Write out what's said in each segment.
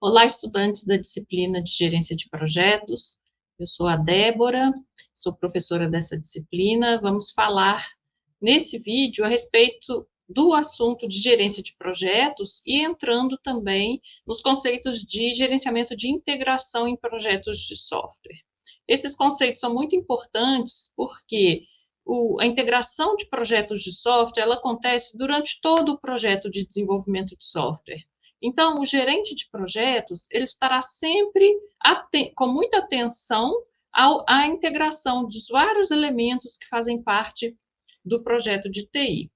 Olá, estudantes da disciplina de Gerência de Projetos. Eu sou a Débora, sou professora dessa disciplina. Vamos falar nesse vídeo a respeito do assunto de gerência de projetos e entrando também nos conceitos de gerenciamento de integração em projetos de software. Esses conceitos são muito importantes porque a integração de projetos de software ela acontece durante todo o projeto de desenvolvimento de software. Então, o gerente de projetos, ele estará sempre com muita atenção à integração dos vários elementos que fazem parte do projeto de TI.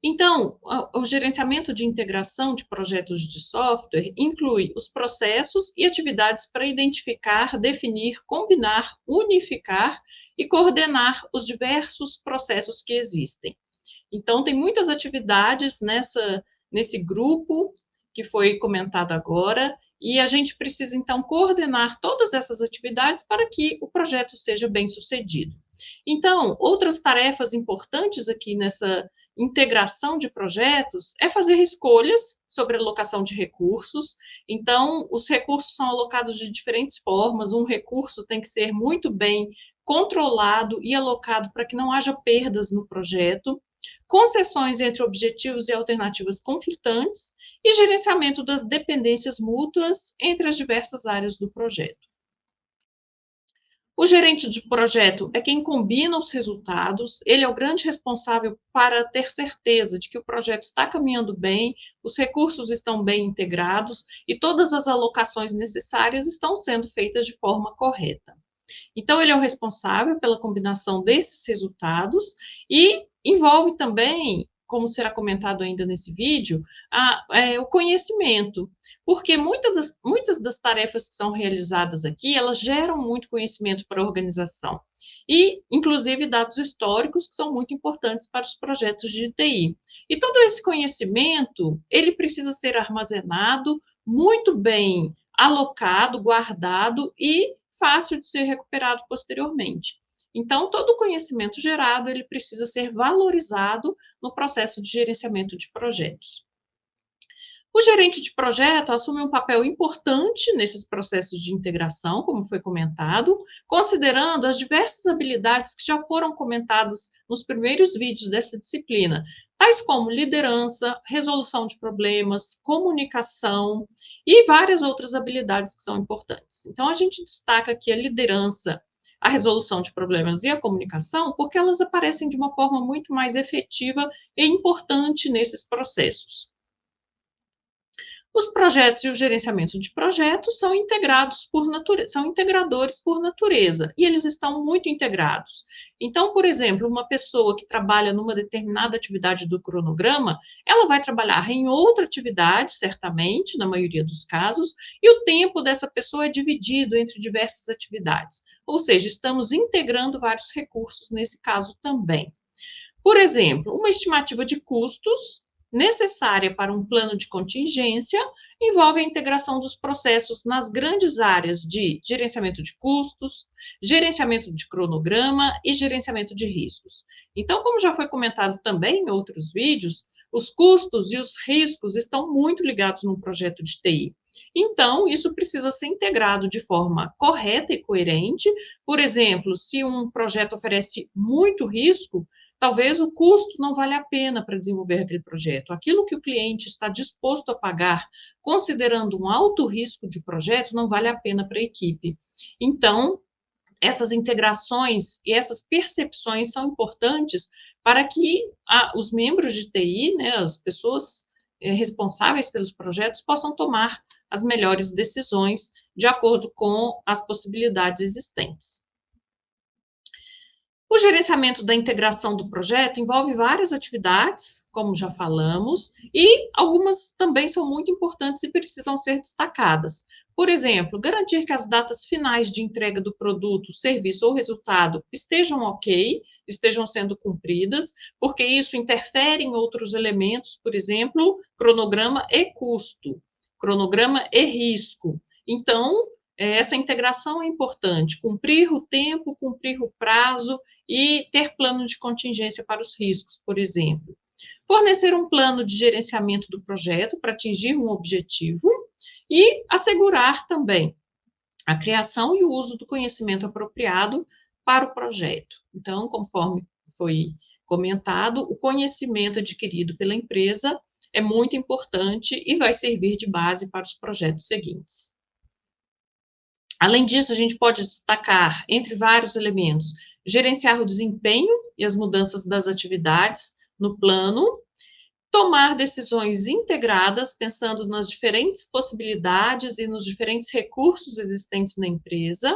Então, o gerenciamento de integração de projetos de software inclui os processos e atividades para identificar, definir, combinar, unificar e coordenar os diversos processos que existem. Então, tem muitas atividades nesse grupo que foi comentado agora, e a gente precisa, então, coordenar todas essas atividades para que o projeto seja bem sucedido. Então, outras tarefas importantes aqui nessa integração de projetos é fazer escolhas sobre a alocação de recursos. Então, os recursos são alocados de diferentes formas, um recurso tem que ser muito bem controlado e alocado para que não haja perdas no projeto, concessões entre objetivos e alternativas conflitantes e gerenciamento das dependências mútuas entre as diversas áreas do projeto. O gerente de projeto é quem combina os resultados, ele é o grande responsável para ter certeza de que o projeto está caminhando bem, os recursos estão bem integrados e todas as alocações necessárias estão sendo feitas de forma correta. Então, ele é o responsável pela combinação desses resultados e envolve também, como será comentado ainda nesse vídeo, o conhecimento, porque muitas das tarefas que são realizadas aqui, elas geram muito conhecimento para a organização, e, inclusive, dados históricos que são muito importantes para os projetos de TI. E todo esse conhecimento, ele precisa ser armazenado, muito bem alocado, guardado e fácil de ser recuperado posteriormente. Então, todo o conhecimento gerado, ele precisa ser valorizado no processo de gerenciamento de projetos. O gerente de projeto assume um papel importante nesses processos de integração, como foi comentado, considerando as diversas habilidades que já foram comentadas nos primeiros vídeos dessa disciplina, tais como liderança, resolução de problemas, comunicação e várias outras habilidades que são importantes. Então, a gente destaca aqui a liderança, a resolução de problemas e a comunicação, porque elas aparecem de uma forma muito mais efetiva e importante nesses processos. Os projetos e o gerenciamento de projetos são integrados por natureza, são integradores por natureza, e eles estão muito integrados. Então, por exemplo, uma pessoa que trabalha numa determinada atividade do cronograma, ela vai trabalhar em outra atividade, certamente, na maioria dos casos, e o tempo dessa pessoa é dividido entre diversas atividades. Ou seja, estamos integrando vários recursos nesse caso também. Por exemplo, uma estimativa de custos necessária para um plano de contingência envolve a integração dos processos nas grandes áreas de gerenciamento de custos, gerenciamento de cronograma e gerenciamento de riscos. Então, como já foi comentado também em outros vídeos, os custos e os riscos estão muito ligados num projeto de TI. Então, isso precisa ser integrado de forma correta e coerente. Por exemplo, se um projeto oferece muito risco, talvez o custo não valha a pena para desenvolver aquele projeto. Aquilo que o cliente está disposto a pagar, considerando um alto risco de projeto, não vale a pena para a equipe. Então, essas integrações e essas percepções são importantes para que os membros de TI, né, as pessoas responsáveis pelos projetos, possam tomar as melhores decisões de acordo com as possibilidades existentes. O gerenciamento da integração do projeto envolve várias atividades, como já falamos, e algumas também são muito importantes e precisam ser destacadas. Por exemplo, garantir que as datas finais de entrega do produto, serviço ou resultado estejam ok, estejam sendo cumpridas, porque isso interfere em outros elementos, por exemplo, cronograma e custo, cronograma e risco. Então, essa integração é importante, cumprir o tempo, cumprir o prazo e ter plano de contingência para os riscos, por exemplo. Fornecer um plano de gerenciamento do projeto para atingir um objetivo e assegurar também a criação e o uso do conhecimento apropriado para o projeto. Então, conforme foi comentado, o conhecimento adquirido pela empresa é muito importante e vai servir de base para os projetos seguintes. Além disso, a gente pode destacar, entre vários elementos, gerenciar o desempenho e as mudanças das atividades no plano, tomar decisões integradas, pensando nas diferentes possibilidades e nos diferentes recursos existentes na empresa,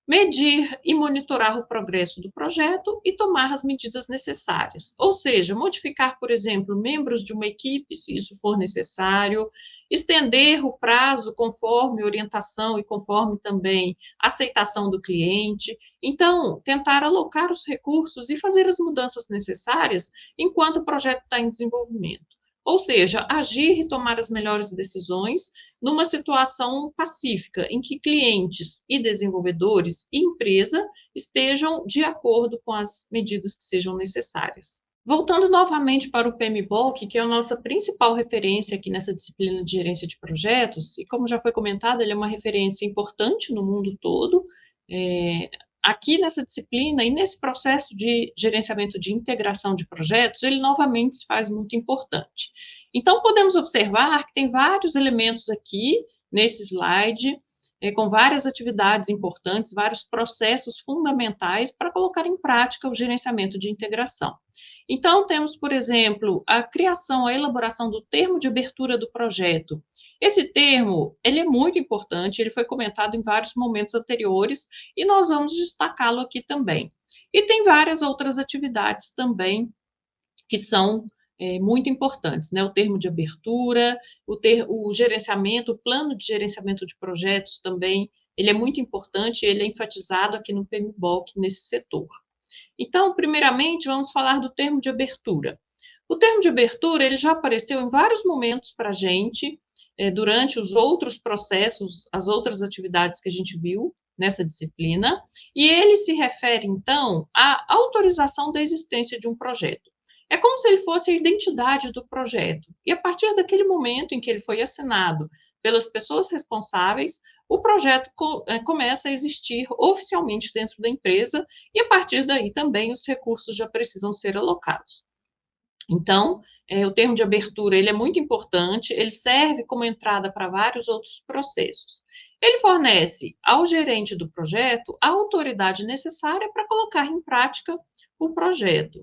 medir e monitorar o progresso do projeto e tomar as medidas necessárias. Ou seja, modificar, por exemplo, membros de uma equipe, se isso for necessário, estender o prazo conforme orientação e conforme também aceitação do cliente. Então, tentar alocar os recursos e fazer as mudanças necessárias enquanto o projeto está em desenvolvimento. Ou seja, agir e tomar as melhores decisões numa situação pacífica, em que clientes e desenvolvedores e empresa estejam de acordo com as medidas que sejam necessárias. Voltando novamente para o PMBOK, que é a nossa principal referência aqui nessa disciplina de gerência de projetos, e como já foi comentado, ele é uma referência importante no mundo todo. Aqui nessa disciplina e nesse processo de gerenciamento de integração de projetos, ele novamente se faz muito importante. Então, podemos observar que tem vários elementos aqui nesse slide, com várias atividades importantes, vários processos fundamentais para colocar em prática o gerenciamento de integração. Então, temos, por exemplo, a criação, a elaboração do termo de abertura do projeto. Esse termo, ele é muito importante, ele foi comentado em vários momentos anteriores, e nós vamos destacá-lo aqui também. E tem várias outras atividades também que são muito importantes, né? O termo de abertura, o gerenciamento, o plano de gerenciamento de projetos também, ele é muito importante, ele é enfatizado aqui no PMBOK nesse setor. Então, primeiramente, vamos falar do termo de abertura. O termo de abertura, ele já apareceu em vários momentos para a gente, durante os outros processos, as outras atividades que a gente viu nessa disciplina, e ele se refere, então, à autorização da existência de um projeto. É como se ele fosse a identidade do projeto. E a partir daquele momento em que ele foi assinado pelas pessoas responsáveis, o projeto começa a existir oficialmente dentro da empresa e, a partir daí, também os recursos já precisam ser alocados. Então, o termo de abertura ele é muito importante, ele serve como entrada para vários outros processos. Ele fornece ao gerente do projeto a autoridade necessária para colocar em prática o projeto.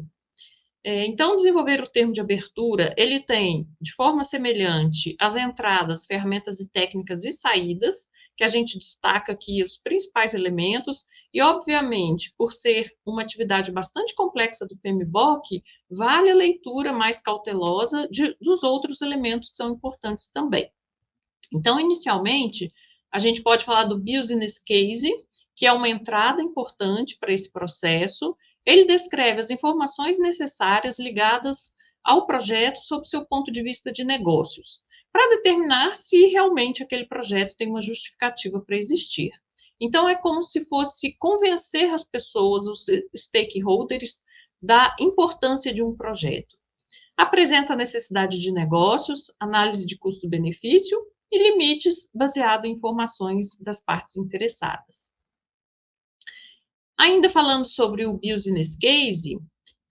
Então, desenvolver o termo de abertura, ele tem, de forma semelhante, as entradas, ferramentas e técnicas e saídas, que a gente destaca aqui os principais elementos, e, obviamente, por ser uma atividade bastante complexa do PMBOK, vale a leitura mais cautelosa dos outros elementos que são importantes também. Então, inicialmente, a gente pode falar do Business Case, que é uma entrada importante para esse processo. Ele descreve as informações necessárias ligadas ao projeto sob seu ponto de vista de negócios, para determinar se realmente aquele projeto tem uma justificativa para existir. Então, é como se fosse convencer as pessoas, os stakeholders, da importância de um projeto. Apresenta a necessidade de negócios, análise de custo-benefício e limites baseado em informações das partes interessadas. Ainda falando sobre o Business Case,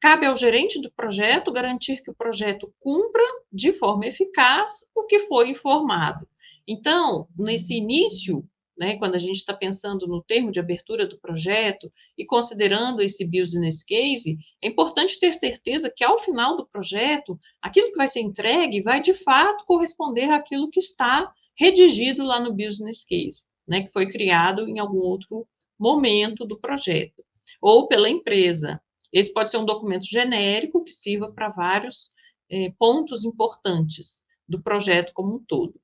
cabe ao gerente do projeto garantir que o projeto cumpra de forma eficaz o que foi informado. Então, nesse início, né, quando a gente está pensando no termo de abertura do projeto e considerando esse Business Case, é importante ter certeza que, ao final do projeto, aquilo que vai ser entregue vai, de fato, corresponder àquilo que está redigido lá no Business Case, né, que foi criado em algum outro momento do projeto, ou pela empresa. Esse pode ser um documento genérico que sirva para vários pontos importantes do projeto como um todo.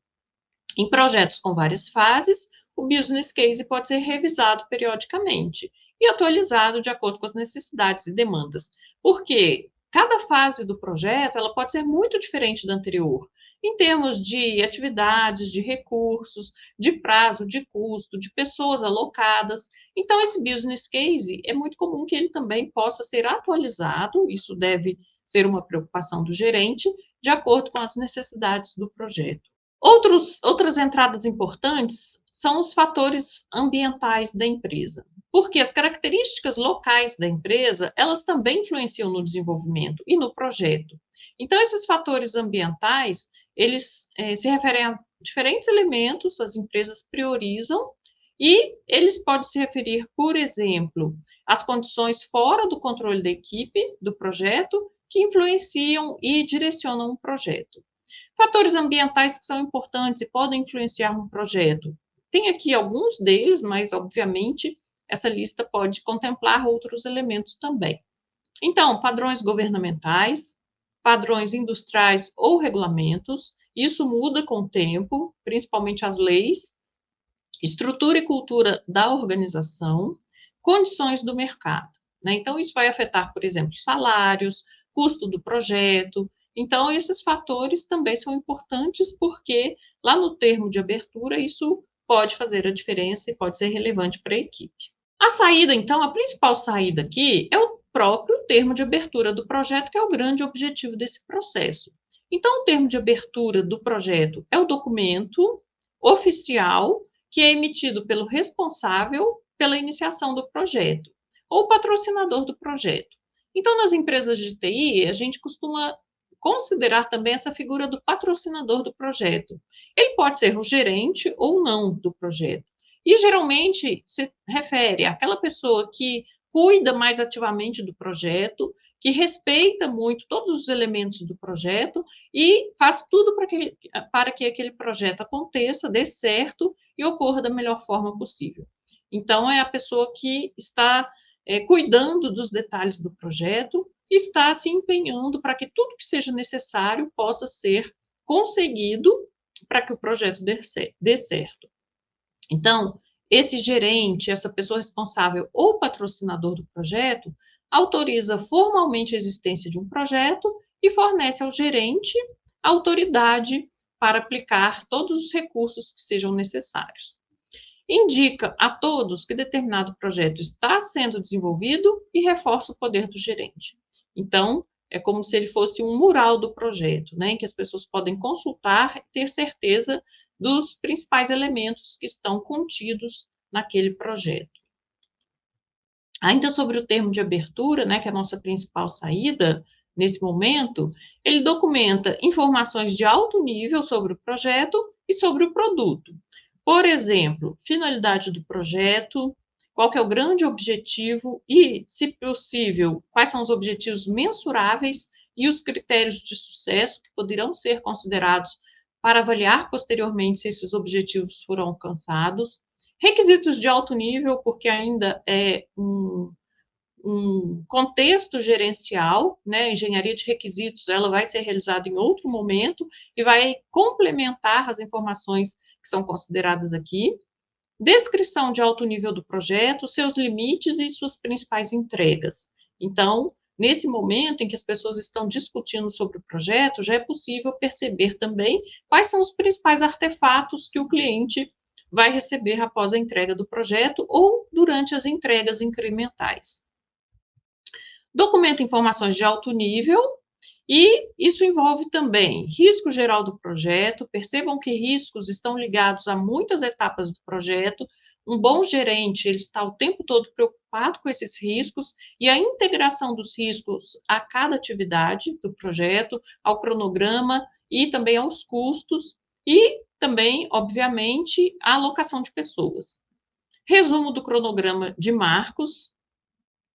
Em projetos com várias fases, o Business Case pode ser revisado periodicamente e atualizado de acordo com as necessidades e demandas, porque cada fase do projeto ela pode ser muito diferente da anterior, em termos de atividades, de recursos, de prazo, de custo, de pessoas alocadas. Então, esse business case é muito comum que ele também possa ser atualizado, isso deve ser uma preocupação do gerente, de acordo com as necessidades do projeto. Outras entradas importantes são os fatores ambientais da empresa, porque as características locais da empresa, elas também influenciam no desenvolvimento e no projeto. Então, esses fatores ambientais, eles se referem a diferentes elementos, as empresas priorizam, e eles podem se referir, por exemplo, às condições fora do controle da equipe, do projeto, que influenciam e direcionam o projeto. Fatores ambientais que são importantes e podem influenciar um projeto. Tem aqui alguns deles, mas, obviamente, essa lista pode contemplar outros elementos também. Então, padrões governamentais, padrões industriais ou regulamentos, isso muda com o tempo, principalmente as leis, estrutura e cultura da organização, condições do mercado, né? Então, isso vai afetar, por exemplo, salários, custo do projeto. Então, esses fatores também são importantes, porque lá no termo de abertura, isso pode fazer a diferença e pode ser relevante para a equipe. A saída, então, a principal saída aqui é o próprio termo de abertura do projeto, que é o grande objetivo desse processo. Então, o termo de abertura do projeto é o documento oficial que é emitido pelo responsável pela iniciação do projeto, ou patrocinador do projeto. Então, nas empresas de TI, a gente costuma considerar também essa figura do patrocinador do projeto. Ele pode ser o gerente ou não do projeto. E geralmente se refere àquela pessoa que cuida mais ativamente do projeto, que respeita muito todos os elementos do projeto e faz tudo para que aquele projeto aconteça, dê certo e ocorra da melhor forma possível. Então, é a pessoa que está cuidando dos detalhes do projeto e está se empenhando para que tudo que seja necessário possa ser conseguido para que o projeto dê certo. Então, esse gerente, essa pessoa responsável ou patrocinador do projeto, autoriza formalmente a existência de um projeto e fornece ao gerente a autoridade para aplicar todos os recursos que sejam necessários. Indica a todos que determinado projeto está sendo desenvolvido e reforça o poder do gerente. Então, é como se ele fosse um mural do projeto, né, em que as pessoas podem consultar e ter certeza dos principais elementos que estão contidos naquele projeto. Ainda sobre o termo de abertura, né, que é a nossa principal saída nesse momento, ele documenta informações de alto nível sobre o projeto e sobre o produto. Por exemplo, finalidade do projeto, qual que é o grande objetivo e, se possível, quais são os objetivos mensuráveis e os critérios de sucesso que poderão ser considerados para avaliar posteriormente se esses objetivos foram alcançados. Requisitos de alto nível, porque ainda é um contexto gerencial, né? A engenharia de requisitos, ela vai ser realizada em outro momento e vai complementar as informações que são consideradas aqui. Descrição de alto nível do projeto, seus limites e suas principais entregas. Então, nesse momento em que as pessoas estão discutindo sobre o projeto, já é possível perceber também quais são os principais artefatos que o cliente vai receber após a entrega do projeto ou durante as entregas incrementais. Documenta informações de alto nível e isso envolve também risco geral do projeto. Percebam que riscos estão ligados a muitas etapas do projeto. Um bom gerente, ele está o tempo todo preocupado com esses riscos e a integração dos riscos a cada atividade do projeto, ao cronograma e também aos custos e também, obviamente, a alocação de pessoas. Resumo do cronograma de marcos,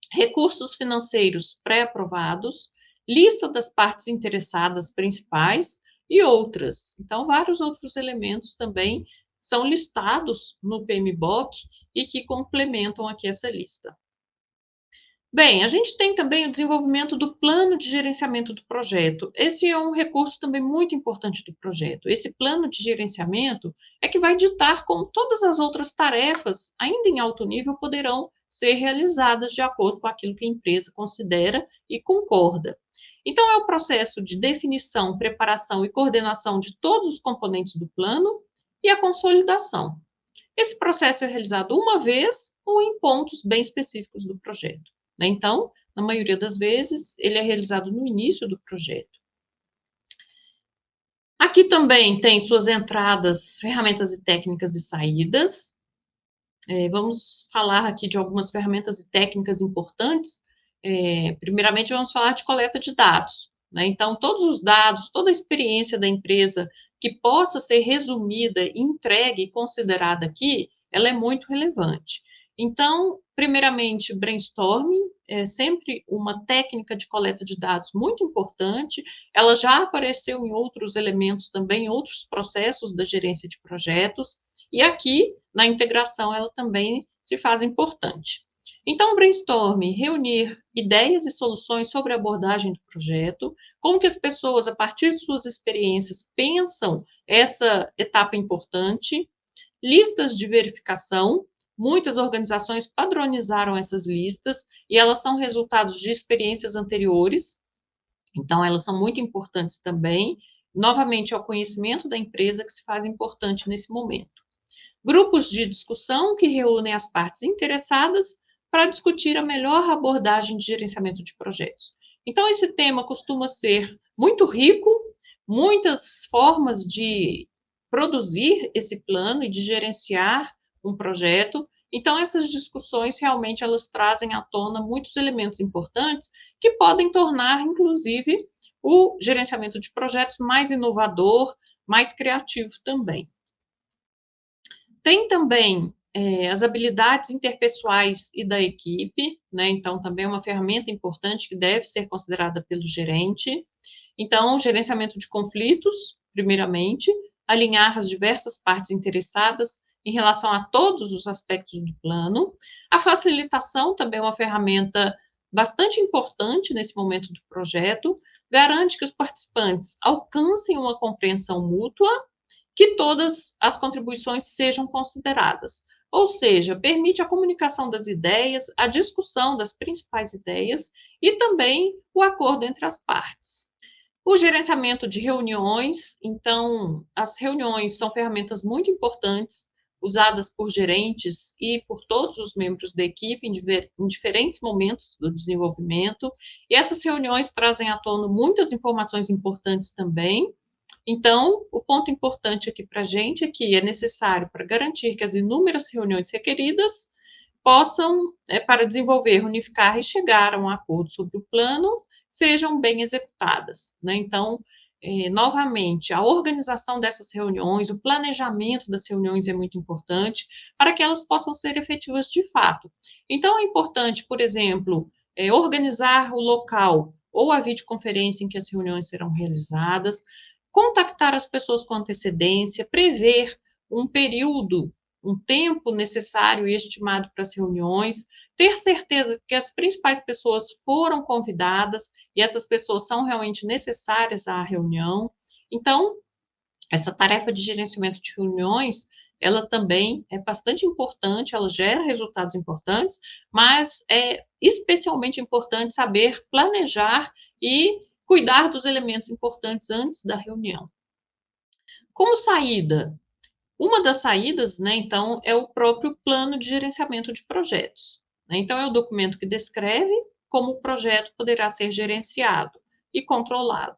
recursos financeiros pré-aprovados, lista das partes interessadas principais e outras. Então, vários outros elementos também são listados no PMBOK e que complementam aqui essa lista. Bem, a gente tem também o desenvolvimento do plano de gerenciamento do projeto. Esse é um recurso também muito importante do projeto. Esse plano de gerenciamento é que vai ditar como todas as outras tarefas, ainda em alto nível, poderão ser realizadas de acordo com aquilo que a empresa considera e concorda. Então, é o processo de definição, preparação e coordenação de todos os componentes do plano e a consolidação. Esse processo é realizado uma vez ou em pontos bem específicos do projeto, né? Então, na maioria das vezes, ele é realizado no início do projeto. Aqui Aqui também tem suas entradas, ferramentas e técnicas e saídas. Vamos falar aqui de algumas ferramentas e técnicas importantes. Primeiramente, vamos falar de coleta de dados, né? Então, todos os dados, toda a experiência da empresa que possa ser resumida, entregue e considerada aqui, ela é muito relevante. Então, primeiramente, brainstorming é sempre uma técnica de coleta de dados muito importante. Ela já apareceu em outros elementos também, em outros processos da gerência de projetos, e aqui, na integração, ela também se faz importante. Então, brainstorming, reunir ideias e soluções sobre a abordagem do projeto, como que as pessoas, a partir de suas experiências, pensam essa etapa importante, listas de verificação, muitas organizações padronizaram essas listas, e elas são resultados de experiências anteriores, então elas são muito importantes também. Novamente, é o conhecimento da empresa que se faz importante nesse momento. Grupos de discussão que reúnem as partes interessadas para discutir a melhor abordagem de gerenciamento de projetos. Então, esse tema costuma ser muito rico, muitas formas de produzir esse plano e de gerenciar um projeto. Então, essas discussões realmente elas trazem à tona muitos elementos importantes que podem tornar, inclusive, o gerenciamento de projetos mais inovador, mais criativo também. Tem também as habilidades interpessoais e da equipe, né? Então, também é uma ferramenta importante que deve ser considerada pelo gerente. Então, o gerenciamento de conflitos, primeiramente, alinhar as diversas partes interessadas em relação a todos os aspectos do plano. A facilitação também é uma ferramenta bastante importante nesse momento do projeto, garante que os participantes alcancem uma compreensão mútua, que todas as contribuições sejam consideradas. Ou seja, permite a comunicação das ideias, a discussão das principais ideias e também o acordo entre as partes. O gerenciamento de reuniões, então, as reuniões são ferramentas muito importantes, usadas por gerentes e por todos os membros da equipe em diferentes momentos do desenvolvimento, e essas reuniões trazem à tona muitas informações importantes também. Então, o ponto importante aqui para a gente é que é necessário para garantir que as inúmeras reuniões requeridas possam, para desenvolver, unificar e chegar a um acordo sobre o plano, sejam bem executadas, né? Então, novamente, a organização dessas reuniões, o planejamento das reuniões é muito importante para que elas possam ser efetivas de fato. Então, é importante, por exemplo, organizar o local ou a videoconferência em que as reuniões serão realizadas, contactar as pessoas com antecedência, prever um período, um tempo necessário e estimado para as reuniões, ter certeza que as principais pessoas foram convidadas e essas pessoas são realmente necessárias à reunião. Então, essa tarefa de gerenciamento de reuniões, ela também é bastante importante, ela gera resultados importantes, mas é especialmente importante saber planejar e cuidar dos elementos importantes antes da reunião. Como saída, uma das saídas, né, então, é o próprio plano de gerenciamento de projetos, né? Então, é o documento que descreve como o projeto poderá ser gerenciado e controlado.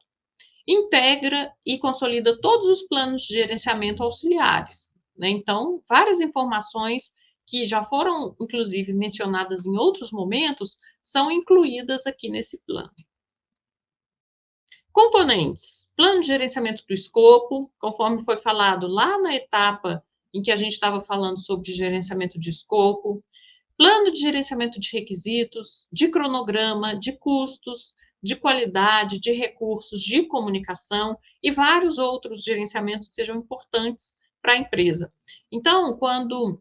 Integra e consolida todos os planos de gerenciamento auxiliares, né? Então, várias informações que já foram, inclusive, mencionadas em outros momentos, são incluídas aqui nesse plano. Componentes, plano de gerenciamento do escopo, conforme foi falado lá na etapa em que a gente estava falando sobre gerenciamento de escopo, plano de gerenciamento de requisitos, de cronograma, de custos, de qualidade, de recursos, de comunicação e vários outros gerenciamentos que sejam importantes para a empresa. Então, quando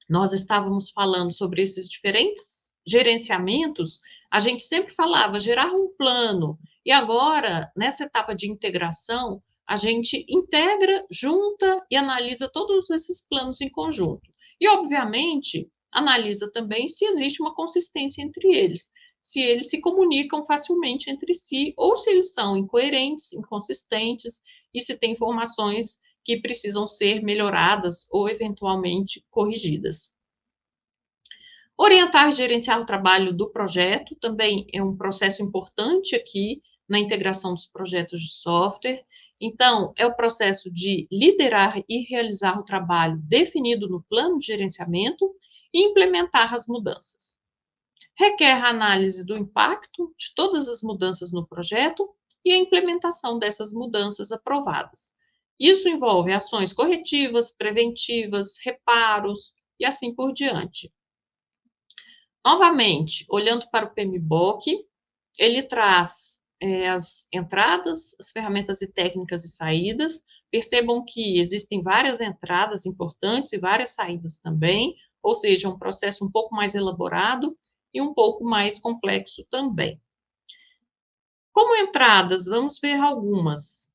nós estávamos falando sobre esses diferentes gerenciamentos, a gente sempre falava gerar um plano, e agora, nessa etapa de integração, a gente integra, junta e analisa todos esses planos em conjunto. E, obviamente, analisa também se existe uma consistência entre eles, se eles se comunicam facilmente entre si, ou se eles são incoerentes, inconsistentes, e se tem informações que precisam ser melhoradas ou eventualmente corrigidas. Orientar e gerenciar o trabalho do projeto também é um processo importante aqui na integração dos projetos de software. Então, é o processo de liderar e realizar o trabalho definido no plano de gerenciamento e implementar as mudanças. Requer a análise do impacto de todas as mudanças no projeto e a implementação dessas mudanças aprovadas. Isso envolve ações corretivas, preventivas, reparos e assim por diante. Novamente, olhando para o PMBOK, ele traz as entradas, as ferramentas e técnicas e saídas. Percebam que existem várias entradas importantes e várias saídas também, ou seja, um processo um pouco mais elaborado e um pouco mais complexo também. Como entradas, vamos ver algumas.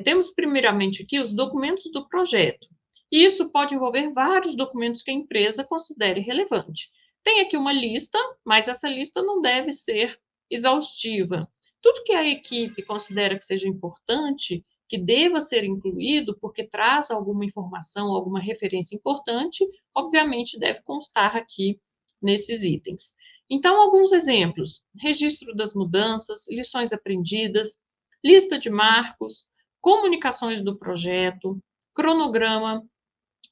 Temos primeiramente aqui os documentos do projeto. Isso pode envolver vários documentos que a empresa considere relevante. Tem aqui uma lista, mas essa lista não deve ser exaustiva. Tudo que a equipe considera que seja importante, que deva ser incluído, porque traz alguma informação, alguma referência importante, obviamente deve constar aqui nesses itens. Então, alguns exemplos: registro das mudanças, lições aprendidas, lista de marcos, comunicações do projeto, cronograma,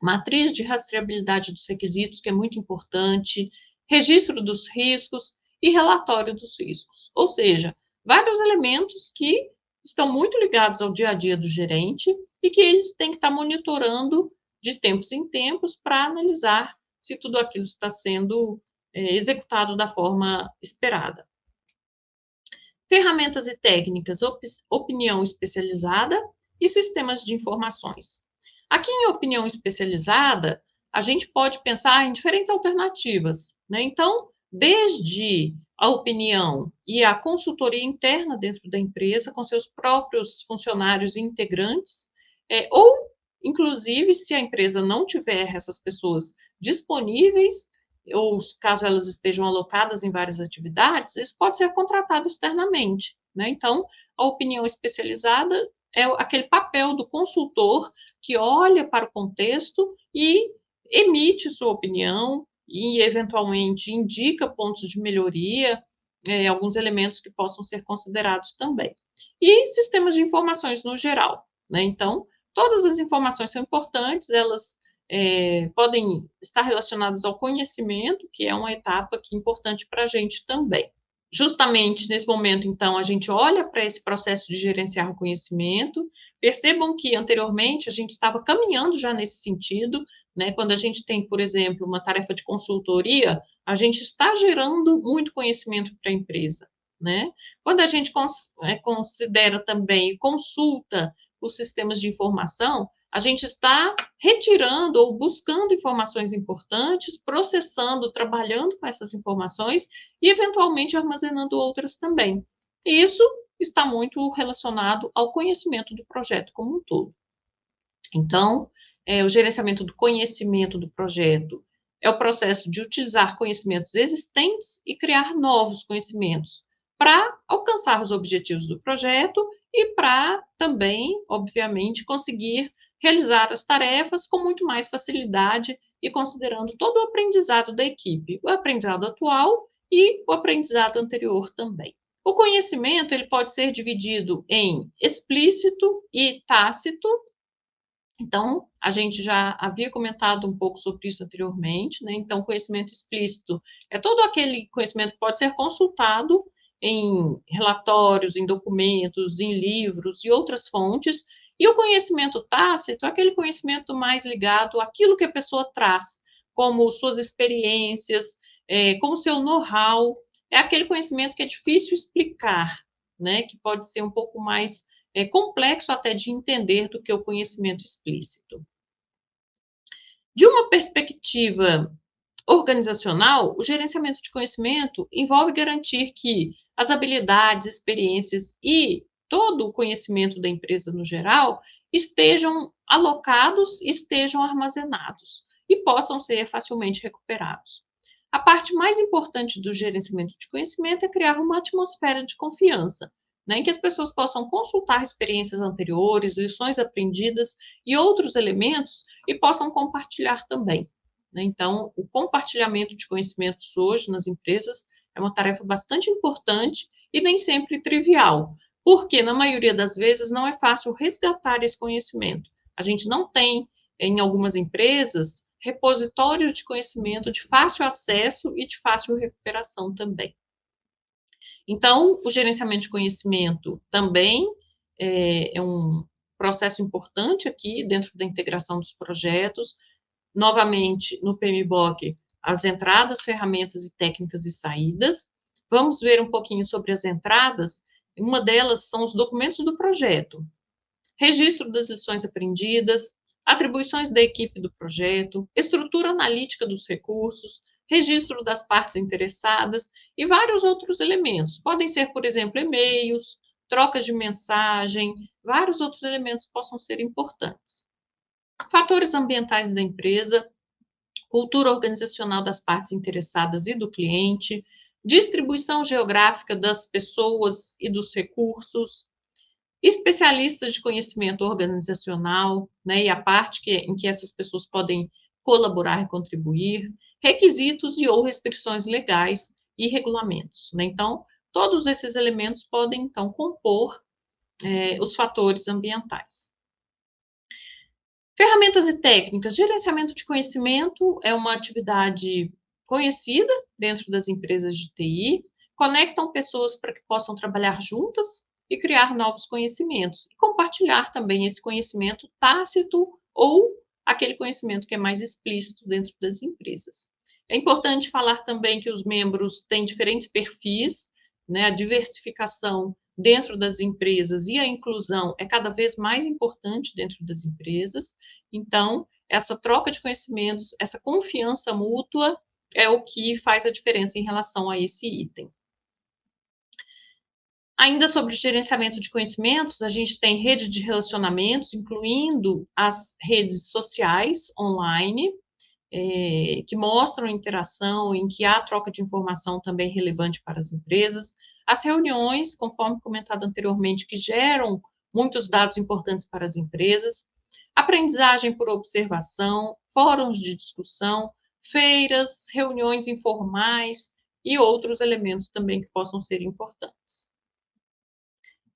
matriz de rastreabilidade dos requisitos, que é muito importante, registro dos riscos e relatório dos riscos. Ou seja, vários elementos que estão muito ligados ao dia a dia do gerente e que eles têm que estar monitorando de tempos em tempos para analisar se tudo aquilo está sendo executado da forma esperada. Ferramentas e técnicas, opinião especializada e sistemas de informações. Aqui em opinião especializada, a gente pode pensar em diferentes alternativas, né? Então, desde a opinião e a consultoria interna dentro da empresa, com seus próprios funcionários e integrantes, ou, inclusive, se a empresa não tiver essas pessoas disponíveis, ou caso elas estejam alocadas em várias atividades, isso pode ser contratado externamente, né? Então, a opinião especializada é aquele papel do consultor que olha para o contexto e emite sua opinião e, eventualmente, indica pontos de melhoria, alguns elementos que possam ser considerados também. E sistemas de informações no geral, né? Então, todas as informações são importantes, elas podem estar relacionadas ao conhecimento, que é uma etapa aqui importante para a gente também. Justamente nesse momento, então, a gente olha para esse processo de gerenciar o conhecimento. Percebam que anteriormente a gente estava caminhando já nesse sentido, né? Quando a gente tem, por exemplo, uma tarefa de consultoria, a gente está gerando muito conhecimento para a empresa, né? Quando a gente considera também e consulta os sistemas de informação, a gente está retirando ou buscando informações importantes, processando, trabalhando com essas informações e, eventualmente, armazenando outras também. E isso está muito relacionado ao conhecimento do projeto como um todo. Então, o gerenciamento do conhecimento do projeto é o processo de utilizar conhecimentos existentes e criar novos conhecimentos para alcançar os objetivos do projeto e para também, obviamente, conseguir realizar as tarefas com muito mais facilidade e considerando todo o aprendizado da equipe, o aprendizado atual e o aprendizado anterior também. O conhecimento ele pode ser dividido em explícito e tácito. Então, a gente já havia comentado um pouco sobre isso anteriormente, né? Então, conhecimento explícito é todo aquele conhecimento que pode ser consultado em relatórios, em documentos, em livros e outras fontes, e o conhecimento tácito é aquele conhecimento mais ligado àquilo que a pessoa traz, como suas experiências, como seu know-how, é aquele conhecimento que é difícil explicar, né? Que pode ser um pouco mais complexo até de entender do que o conhecimento explícito. De uma perspectiva organizacional, o gerenciamento de conhecimento envolve garantir que as habilidades, experiências e todo o conhecimento da empresa no geral estejam alocados, estejam armazenados e possam ser facilmente recuperados. A parte mais importante do gerenciamento de conhecimento é criar uma atmosfera de confiança, né, em que as pessoas possam consultar experiências anteriores, lições aprendidas e outros elementos e possam compartilhar também. Né? Então, o compartilhamento de conhecimentos hoje nas empresas é uma tarefa bastante importante e nem sempre trivial, porque, na maioria das vezes, não é fácil resgatar esse conhecimento. A gente não tem, em algumas empresas, repositórios de conhecimento de fácil acesso e de fácil recuperação também. Então, o gerenciamento de conhecimento também é um processo importante aqui dentro da integração dos projetos. Novamente, no PMBOK, as entradas, ferramentas e técnicas e saídas. Vamos ver um pouquinho sobre as entradas. Uma delas são os documentos do projeto, registro das lições aprendidas, atribuições da equipe do projeto, estrutura analítica dos recursos, registro das partes interessadas e vários outros elementos. Podem ser, por exemplo, e-mails, trocas de mensagem, vários outros elementos que possam ser importantes. Fatores ambientais da empresa, cultura organizacional das partes interessadas e do cliente, distribuição geográfica das pessoas e dos recursos, especialistas de conhecimento organizacional, né, e a parte em que essas pessoas podem colaborar e contribuir, requisitos e ou restrições legais e regulamentos, né? Então, todos esses elementos podem, então, compor os fatores ambientais. Ferramentas e técnicas. Gerenciamento de conhecimento é uma atividade conhecida dentro das empresas de TI, conectam pessoas para que possam trabalhar juntas e criar novos conhecimentos, e compartilhar também esse conhecimento tácito ou aquele conhecimento que é mais explícito dentro das empresas. É importante falar também que os membros têm diferentes perfis, né, a diversificação dentro das empresas e a inclusão é cada vez mais importante dentro das empresas. Então, essa troca de conhecimentos, essa confiança mútua é o que faz a diferença em relação a esse item. Ainda sobre gerenciamento de conhecimentos, a gente tem rede de relacionamentos, incluindo as redes sociais online, que mostram interação, em que há troca de informação também relevante para as empresas. As reuniões, conforme comentado anteriormente, que geram muitos dados importantes para as empresas. Aprendizagem por observação, fóruns de discussão, feiras, reuniões informais e outros elementos também que possam ser importantes.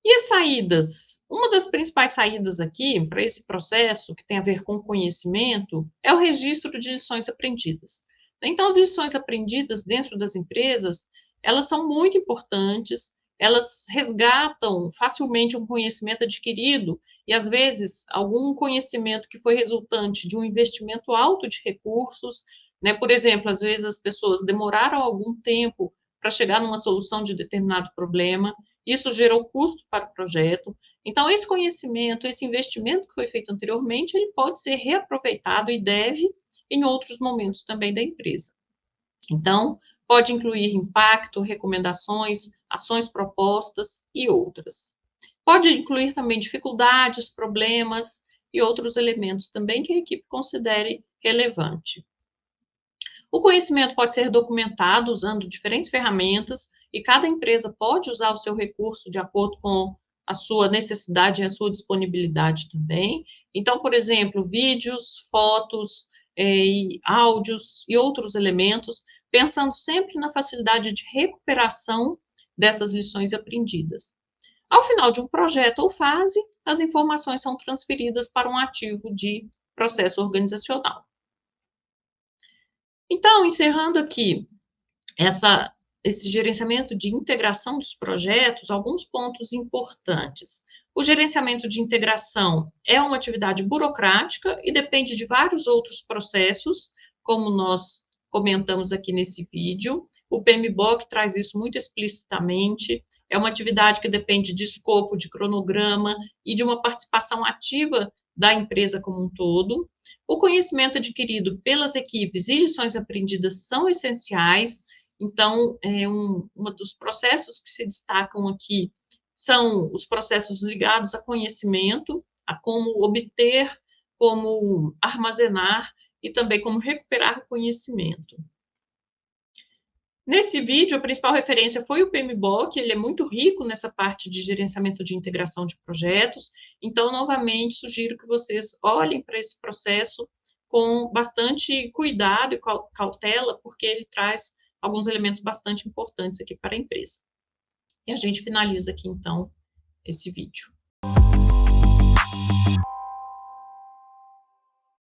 E as saídas? Uma das principais saídas aqui para esse processo, que tem a ver com conhecimento, é o registro de lições aprendidas. Então, as lições aprendidas dentro das empresas, elas são muito importantes, elas resgatam facilmente um conhecimento adquirido e, às vezes, algum conhecimento que foi resultante de um investimento alto de recursos, né? Por exemplo, às vezes as pessoas demoraram algum tempo para chegar numa solução de determinado problema, isso gerou custo para o projeto. Então, esse conhecimento, esse investimento que foi feito anteriormente, ele pode ser reaproveitado e deve em outros momentos também da empresa. Então, pode incluir impacto, recomendações, ações propostas e outras. Pode incluir também dificuldades, problemas e outros elementos também que a equipe considere relevante. O conhecimento pode ser documentado usando diferentes ferramentas e cada empresa pode usar o seu recurso de acordo com a sua necessidade e a sua disponibilidade também. Então, por exemplo, vídeos, fotos, e áudios e outros elementos, pensando sempre na facilidade de recuperação dessas lições aprendidas. Ao final de um projeto ou fase, as informações são transferidas para um ativo de processo organizacional. Então, encerrando aqui esse gerenciamento de integração dos projetos, alguns pontos importantes. O gerenciamento de integração é uma atividade burocrática e depende de vários outros processos, como nós comentamos aqui nesse vídeo. O PMBOK traz isso muito explicitamente. É uma atividade que depende de escopo, de cronograma e de uma participação ativa da empresa como um todo. O conhecimento adquirido pelas equipes e lições aprendidas são essenciais. Então, um dos processos que se destacam aqui são os processos ligados a conhecimento, a como obter, como armazenar e também como recuperar conhecimento. Nesse vídeo, a principal referência foi o PMBOK, ele é muito rico nessa parte de gerenciamento de integração de projetos, então, novamente, sugiro que vocês olhem para esse processo com bastante cuidado e cautela, porque ele traz alguns elementos bastante importantes aqui para a empresa. E a gente finaliza aqui, então, esse vídeo.